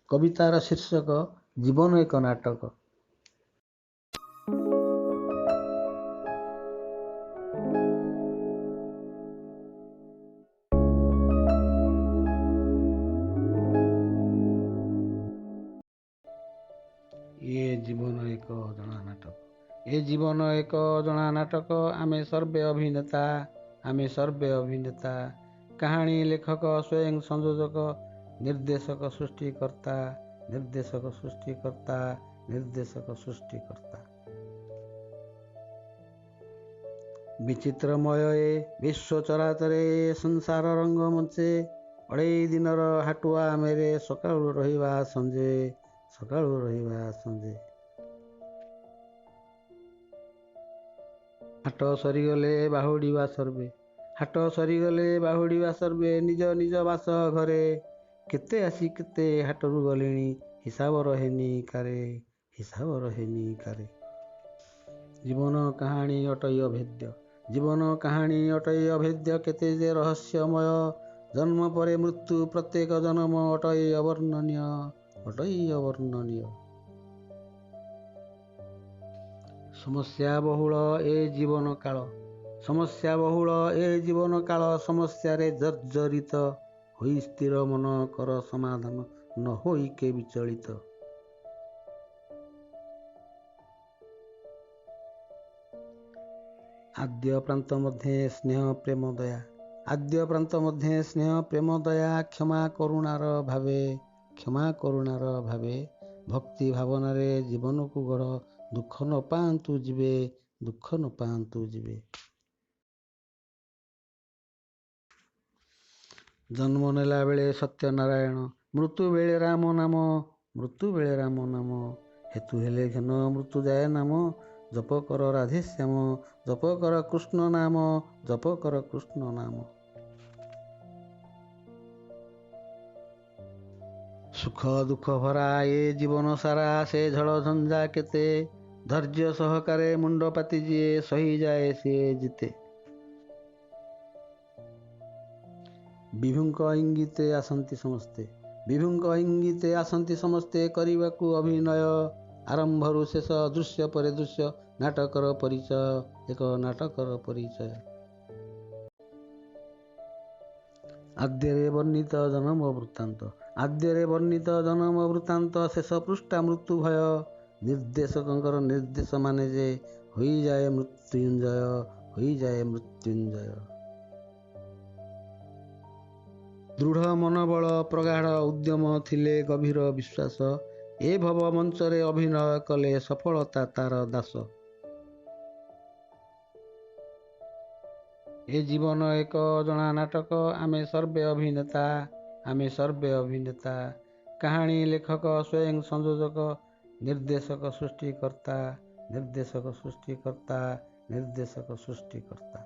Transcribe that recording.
कवितार शीर्षक जीवन एक नाटक। ये जीवन एक जଣା नाटक। ये जीवन एक जଣା नाटक। आमे सर्वे अभिनेता, आमे सर्वे अभिनेता। कहानी लेखक स्वयं संयोजक, निर्देशक सृष्टिकर्ता, निर्देशक सृष्टिकर्ता, निर्देशक सृष्टिकर्ता। विचित्रमय ए विश्व चराचरे संसार रंगमंचे अढ़ाई दिनर हाटुआ मेरे सकाळु रहिबा संजे, सकाळु रहिबा संजे। हाट सरीगले बाहुड़ीबा सर्वे, हाट सरीगले बाहुड़ीबा सर्वे। निज निज बास घरे केते आसी केते हाटरू गलेणी, हिसाब रहेनी कारे, हिसाब रहेनी कारे। जीवन कहानी अटई अभेद्य, जीवन कहानी अटई अभेद्य। केते जे रहस्यमय, जन्म परे मृत्यु प्रत्येक जन्म अटई अवर्णनीय, अटई अवर्णनीय। समस्या बहुल ए जीवन काल, समस्या बहुल ए जीवन काल। समस्या रे जर्जरित होई स्थिर मन कर समाधान, न होई के विचलित। आद्य प्रांत मध्य स्नेह प्रेम दया, आद्य प्रांत मध्य स्नेह प्रेम दया। क्षमा करुणार भावे, क्षमा करुणार भावे। भक्ति भावनारे जीवन को गढ़, दुख न पांतु जीवे, दुख न पांतु जीवे। जन्म नेला बेले सत्यनारायण, मृत्यु बेले राम नाम, मृत्यु बेले राम नाम। हेतु हेले घन मृत्यु जाय नाम, जप कर राधे श्याम, जप कर कृष्ण नाम, जप कर कृष्ण नाम। सुख दुख भरा ये जीवन सारा, से झड़ झंझा केते। धैर्य सहकारे मुंड पाति जिए, सही जाए सिए जिते। विभुंक इंगिते आसंती समस्ते, विभुंक इंगिते आसंती समस्ते। करिबाकु अभिनय आरंभरु शेष, दृश्य परे दृश्य नाटकर परिचय, एक नाटकर परिचय। आद्ୟରେ वर्णित जन्म वृत्तांत, आद्ୟରେ वर्णित जन्म वृत्तांत। शेष पृष्ठा मृत्यु भय, निर्देशकଙ୍କର निर्देश माने जे ହୋଇଯାଏ ମୃତ୍ୟୁଞ୍ଜୟ, ହୋଇଯାଏ ମୃତ୍ୟୁଞ୍ଜୟ। ଦୃଢ଼ ମନୋବଳ ପ୍ରଗାଢ଼ ଉଦ୍ୟମ ଥିଲେ ଗଭୀର ବିଶ୍ୱାସ, ଏ ଭବ ମଞ୍ଚରେ ଅଭିନୟ କଲେ ସଫଳତା ତାର ଦାସ। ଏ ଜୀବନ ଏକ ଜଣା ନାଟକ, ଆମେ ସର୍ବେ ଅଭିନେତା, ଆମେ ସର୍ବେ ଅଭିନେତା। କାହାଣୀ ଲେଖକ ସ୍ୱୟଂ ସଂଯୋଜକ, ନିର୍ଦ୍ଦେଶକ ସୃଷ୍ଟିକର୍ତ୍ତା, ନିର୍ଦ୍ଦେଶକ ସୃଷ୍ଟିକର୍ତ୍ତା, ନିର୍ଦ୍ଦେଶକ ସୃଷ୍ଟିକର୍ତ୍ତା।